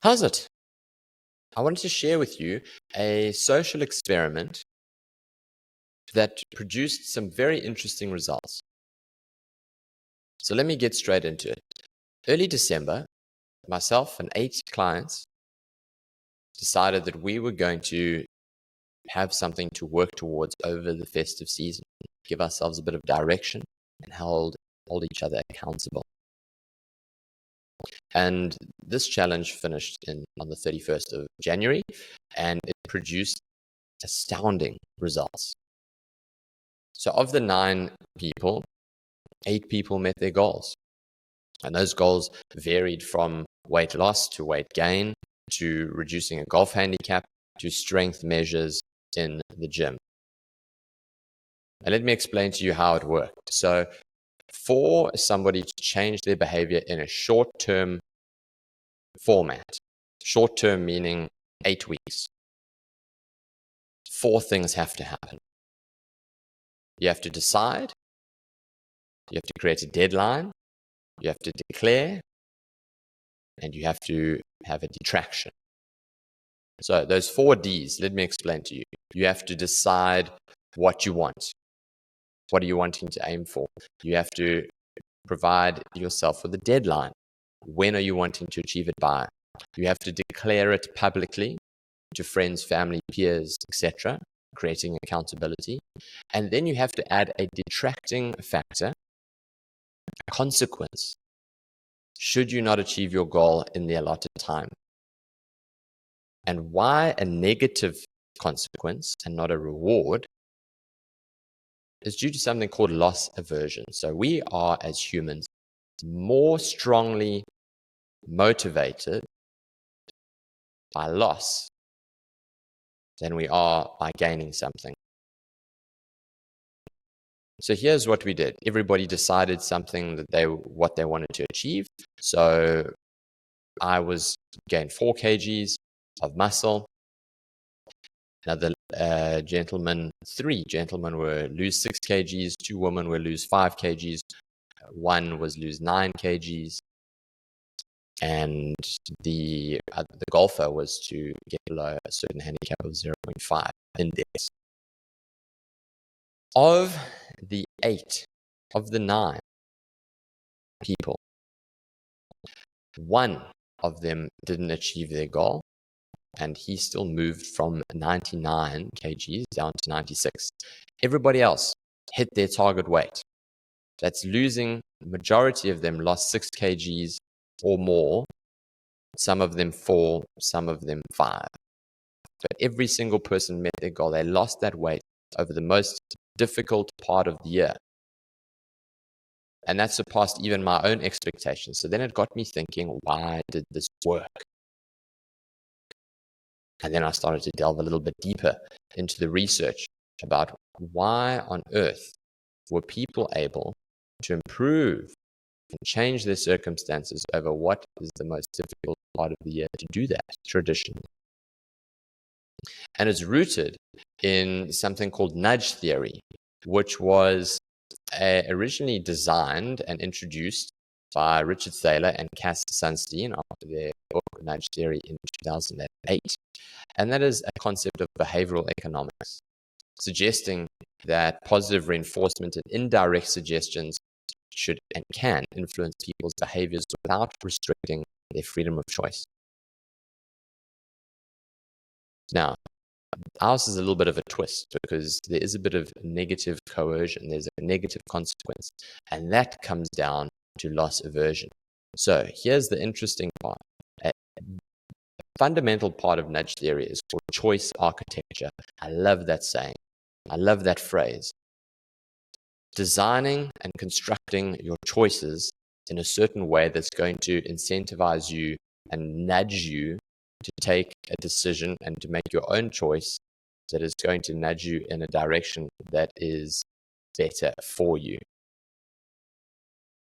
How's it? I wanted to share with you a social experiment that produced some very interesting results. So let me get straight into it. Early December, myself and 8 clients decided that we were going to have something to work towards over the festive season, give ourselves a bit of direction and hold each other accountable. And this challenge finished on the 31st of January, and it produced astounding results. So of the 9 people, 8 people met their goals. And those goals varied from weight loss to weight gain, to reducing a golf handicap, to strength measures in the gym. And let me explain to you how it worked. So for somebody to change their behavior in a short-term format, short-term meaning 8 weeks, 4 things have to happen. You have to decide, you have to create a deadline, you have to declare, and you have to have a detraction. So those 4 Ds, let me explain to you. You have to decide what you want. What are you wanting to aim for? You have to provide yourself with a deadline. When are you wanting to achieve it by? You have to declare it publicly to friends, family, peers, etc., creating accountability. And then you have to add a detracting factor, a consequence, should you not achieve your goal in the allotted time. And why a negative consequence and not a reward is due to something called loss aversion. So we are, as humans, more strongly motivated by loss than we are by gaining something. So here's what we did. Everybody decided something that what they wanted to achieve. So I was gained 4 kgs of muscle. Another gentleman, 3 gentlemen were lose 6 kgs, 2 women were lose 5 kgs, 1 was lose 9 kgs, and the golfer was to get below a certain handicap of 0.5 index. Of the 8, of the 9 people, 1 of them didn't achieve their goal, and he still moved from 99 kgs down to 96. Everybody else hit their target weight. That's losing, the majority of them lost 6 kgs or more, some of them 4, some of them 5. But every single person met their goal. They lost that weight over the most difficult part of the year. And that surpassed even my own expectations. So then it got me thinking, why did this work? And then I started to delve a little bit deeper into the research about why on earth were people able to improve and change their circumstances over what is the most difficult part of the year to do that traditionally. And it's rooted in something called nudge theory, which was originally designed and introduced by Richard Thaler and Sunstein after their book Nudge Theory in 2008. And that is a concept of behavioral economics, suggesting that positive reinforcement and indirect suggestions should and can influence people's behaviors without restricting their freedom of choice. Now, ours is a little bit of a twist because there is a bit of negative coercion, there's a negative consequence, and that comes down to loss aversion. So here's the interesting part. A fundamental part of nudge theory is called choice architecture. I love that saying. I love that phrase. Designing and constructing your choices in a certain way that's going to incentivize you and nudge you to take a decision and to make your own choice that is going to nudge you in a direction that is better for you.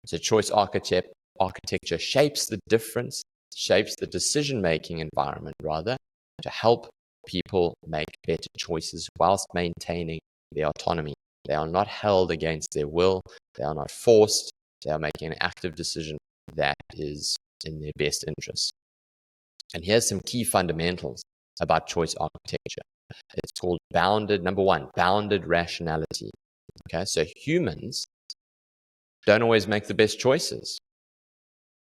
So choice architecture shapes the difference, shapes the decision-making environment, rather, to help people make better choices whilst maintaining their autonomy. They are not held against their will. They are not forced. They are making an active decision that is in their best interest. And here's some key fundamentals about choice architecture. It's called number one, bounded rationality. Okay, so humans don't always make the best choices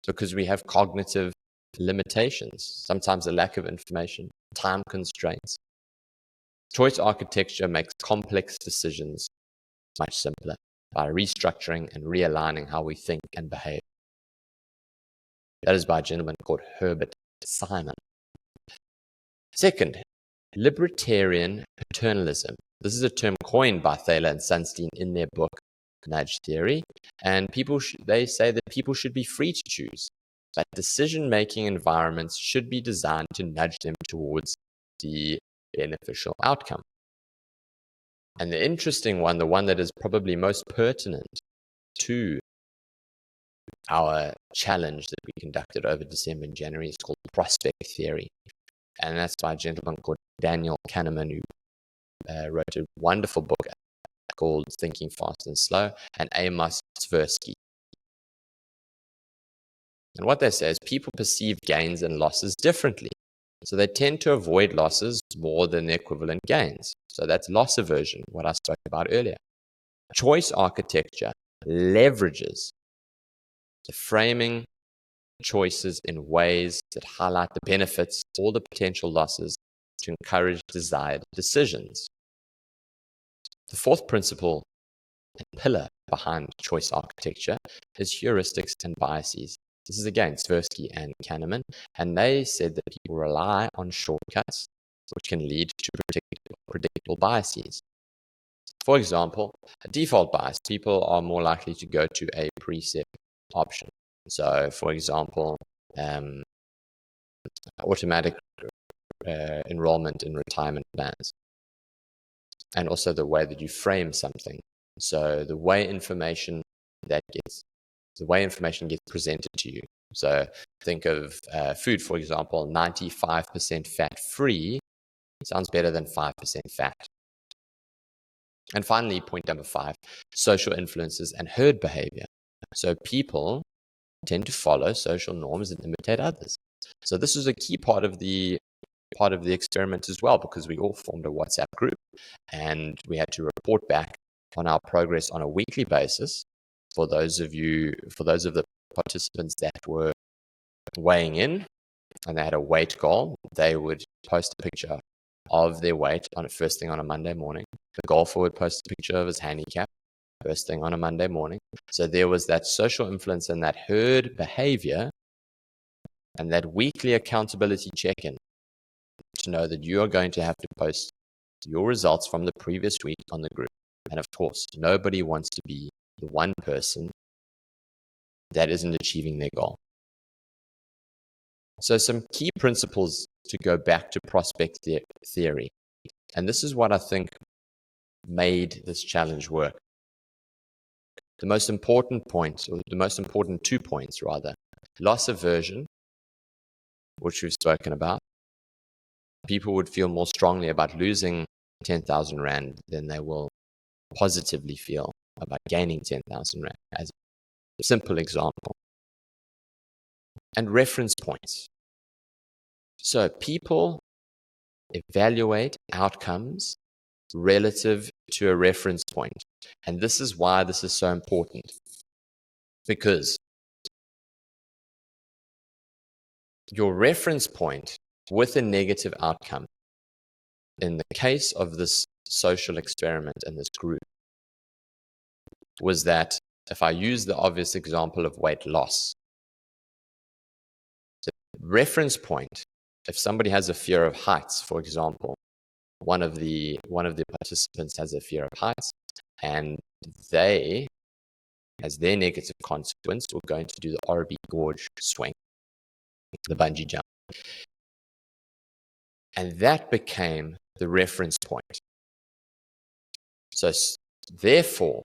because we have cognitive limitations, sometimes a lack of information, time constraints. Choice architecture makes complex decisions much simpler by restructuring and realigning how we think and behave. That is by a gentleman called Herbert Simon. Second, Libertarian Paternalism. This is a term coined by Thaler and Sunstein in their book, Nudge Theory. And they say that people should be free to choose, but decision-making environments should be designed to nudge them towards the beneficial outcome. And the interesting one, the one that is probably most pertinent to our challenge that we conducted over December and January, is called prospect theory. And that's by a gentleman called Daniel Kahneman, who wrote a wonderful book called Thinking Fast and Slow, and Amos Tversky. And what they say is people perceive gains and losses differently. So they tend to avoid losses more than the equivalent gains. So that's loss aversion, what I spoke about earlier. Choice architecture leverages the framing choices in ways that highlight the benefits or the potential losses to encourage desired decisions. The fourth principle and pillar behind choice architecture is heuristics and biases. This is again Tversky and Kahneman, and they said that people rely on shortcuts, which can lead to predictable biases. For example, a default bias, people are more likely to go to a preset option. So, for example, automatic enrollment in retirement plans, and also the way that you frame something. So, the way information gets presented to you. So, think of food, for example, 95% fat-free sounds better than 5% fat. And finally, point number 5, social influences and herd behavior. So people tend to follow social norms and imitate others. So this is a key part of the experiment as well, because we all formed a WhatsApp group and we had to report back on our progress on a weekly basis. For those of the participants that were weighing in and they had a weight goal, they would post a picture of their weight on first thing on a Monday morning. The golfer would post a picture of his handicap first thing on a Monday morning. So there was that social influence and that herd behavior and that weekly accountability check-in to know that you are going to have to post your results from the previous week on the group. And of course, nobody wants to be the one person that isn't achieving their goal. So some key principles to go back to prospect theory. And this is what I think made this challenge work. The most important point, or the most important 2 points rather, loss aversion, which we've spoken about. People would feel more strongly about losing 10,000 Rand than they will positively feel about gaining 10,000 Rand, as a simple example. And reference points. So people evaluate outcomes relative to a reference point. And this is why this is so important. Because your reference point with a negative outcome, in the case of this social experiment and this group, was that if I use the obvious example of weight loss, the reference point, if somebody has a fear of heights, for example, one of the participants has a fear of heights, and they, as their negative consequence, were going to do the RB gorge swing, the bungee jump. And that became the reference point. So therefore,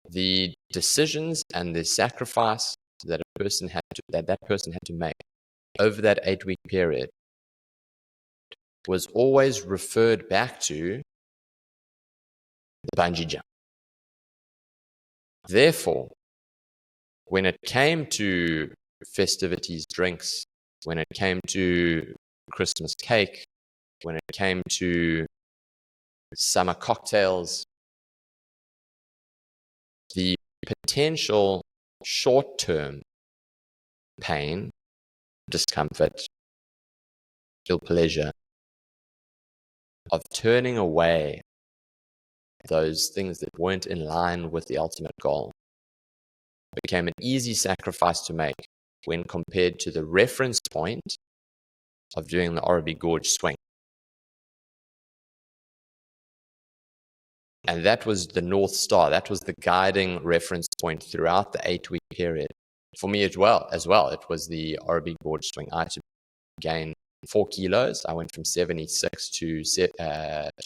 the decisions and the sacrifice that that person had to make over that 8-week period was always referred back to the bungee jump. Therefore, when it came to festivities, drinks, when it came to Christmas cake, when it came to summer cocktails, the potential short-term pain, discomfort, ill pleasure of turning away those things that weren't in line with the ultimate goal became an easy sacrifice to make when compared to the reference point of doing the Orby Gorge swing. And that was the North Star. That was the guiding reference point throughout the 8-week period. For me as well, it was the Orby Gorge swing. I had to gain 4 kilos. I went from 76 to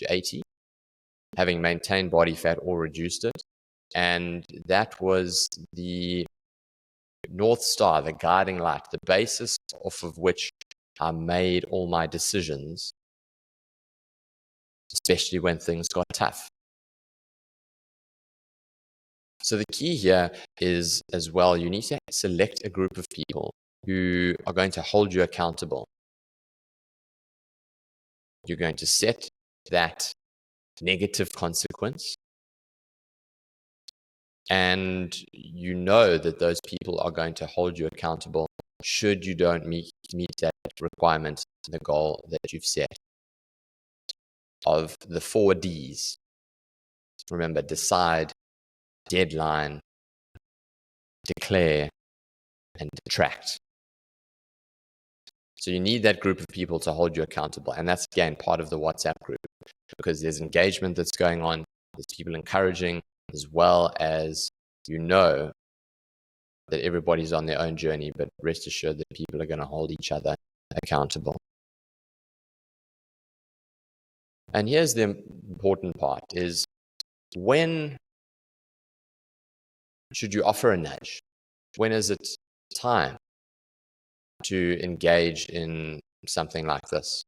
80, having maintained body fat or reduced it. And that was the North Star, the guiding light, the basis off of which I made all my decisions, especially when things got tough. So the key here is, as well, you need to select a group of people who are going to hold you accountable. You're going to set that negative consequence, and you know that those people are going to hold you accountable should you don't meet that requirement, the goal that you've set of the 4 Ds. Remember, decide, deadline, declare, and detract. So you need that group of people to hold you accountable. And that's, again, part of the WhatsApp group, because there's engagement that's going on. There's people encouraging, as well as you know that everybody's on their own journey, but rest assured that people are going to hold each other accountable. And here's the important part, is when should you offer a nudge? When is it time to engage in something like this?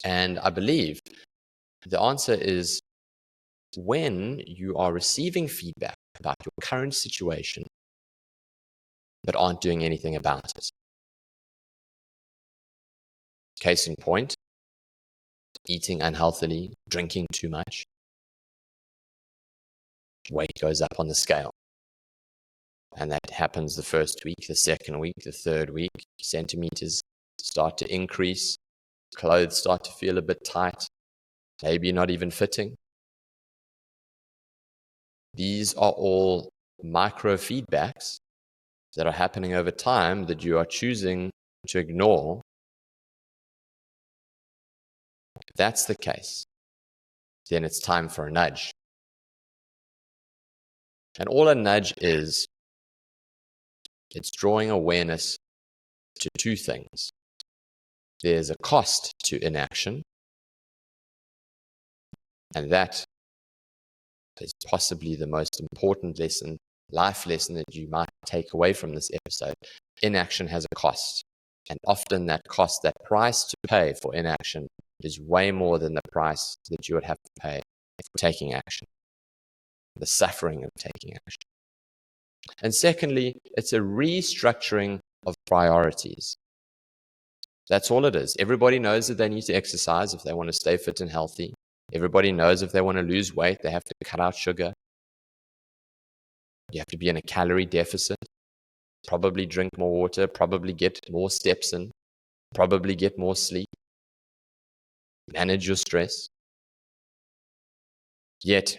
And I believe the answer is when you are receiving feedback about your current situation, but aren't doing anything about it. Case in point, eating unhealthily, drinking too much, weight goes up on the scale. And that happens the first week, the second week, the third week. Centimeters start to increase, clothes start to feel a bit tight, maybe not even fitting. These are all micro feedbacks that are happening over time that you are choosing to ignore. If that's the case, then it's time for a nudge. And all a nudge is, it's drawing awareness to 2 things. There's a cost to inaction, and that is possibly the most important lesson, life lesson that you might take away from this episode. Inaction has a cost, and often that cost, that price to pay for inaction, is way more than the price that you would have to pay for taking action, the suffering of taking action. And secondly, it's a restructuring of priorities. That's all it is. Everybody knows that they need to exercise if they want to stay fit and healthy. Everybody knows if they want to lose weight, they have to cut out sugar. You have to be in a calorie deficit, probably drink more water, probably get more steps in, probably get more sleep, manage your stress. Yet,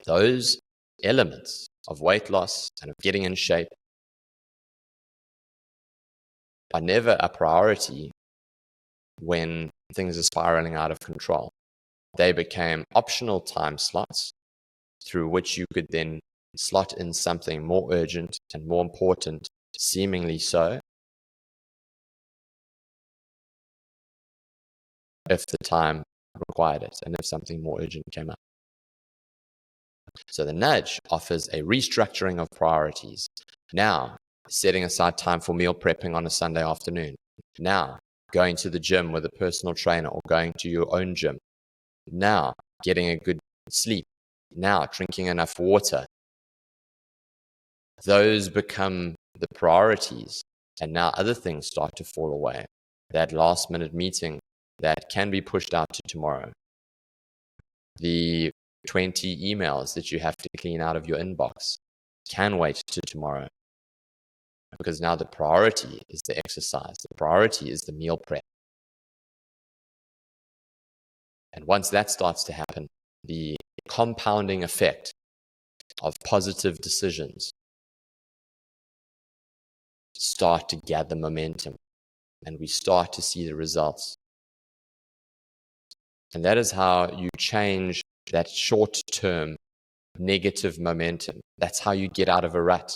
those elements of weight loss and of getting in shape are never a priority when things are spiraling out of control. They became optional time slots through which you could then slot in something more urgent and more important, seemingly so, if the time required it and if something more urgent came up. So the nudge offers a restructuring of priorities. Now, setting aside time for meal prepping on a Sunday afternoon. Now, going to the gym with a personal trainer or going to your own gym. Now, getting a good sleep. Now, drinking enough water. Those become the priorities. And now other things start to fall away. That last minute meeting that can be pushed out to tomorrow. The 20 emails that you have to clean out of your inbox can wait to tomorrow. Because now the priority is the exercise. The priority is the meal prep. And once that starts to happen, the compounding effect of positive decisions start to gather momentum, and we start to see the results. And that is how you change that short-term negative momentum. That's how you get out of a rut.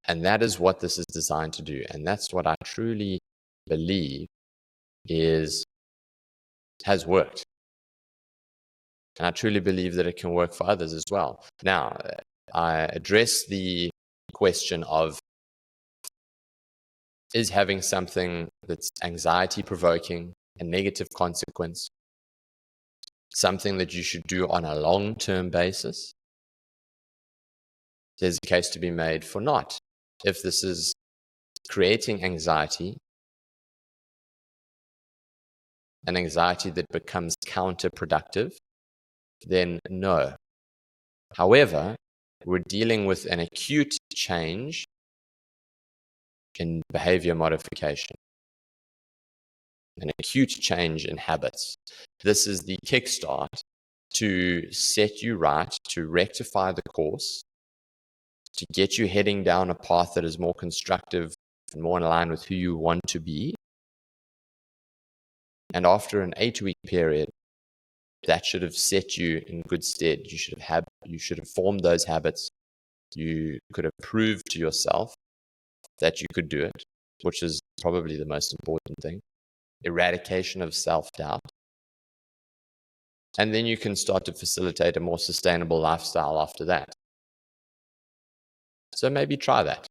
And that is what this is designed to do. And that's what I truly believe has worked. And I truly believe that it can work for others as well. Now, I address the question of, is having something that's anxiety-provoking, a negative consequence, something that you should do on a long-term basis? There's a case to be made for not. If this is creating anxiety, an anxiety that becomes counterproductive, then no. However, we're dealing with an acute change in behavior modification, an acute change in habits. This is the kickstart to set you right, to rectify the course, to get you heading down a path that is more constructive and more in line with who you want to be. And after an 8-week period, that should have set you in good stead. You should have formed those habits. You could have proved to yourself that you could do it, which is probably the most important thing. Eradication of self-doubt. And then you can start to facilitate a more sustainable lifestyle after that. So maybe try that.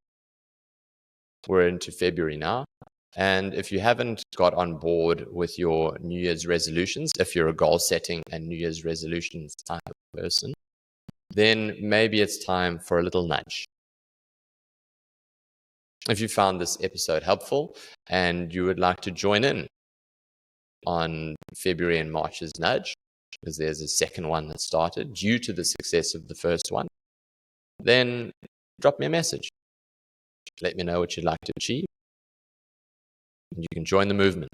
We're into February now. And if you haven't got on board with your New Year's resolutions, if you're a goal setting and New Year's resolutions type of person, then maybe it's time for a little nudge. If you found this episode helpful and you would like to join in on February and March's nudge, because there's a second one that started due to the success of the first one, then drop me a message. Let me know what you'd like to achieve. And you can join the movement.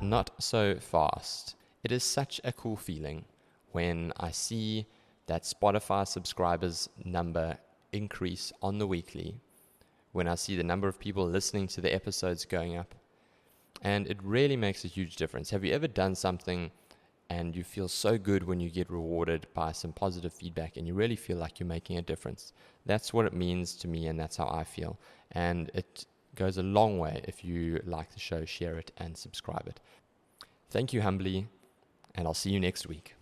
Not so fast. It is such a cool feeling when I see that Spotify subscribers number increase on the weekly, when I see the number of people listening to the episodes going up. And it really makes a huge difference. Have you ever done something and you feel so good when you get rewarded by some positive feedback and you really feel like you're making a difference? That's what it means to me, and that's how I feel. And it goes a long way. If you like the show, share it and subscribe it. Thank you humbly, and I'll see you next week.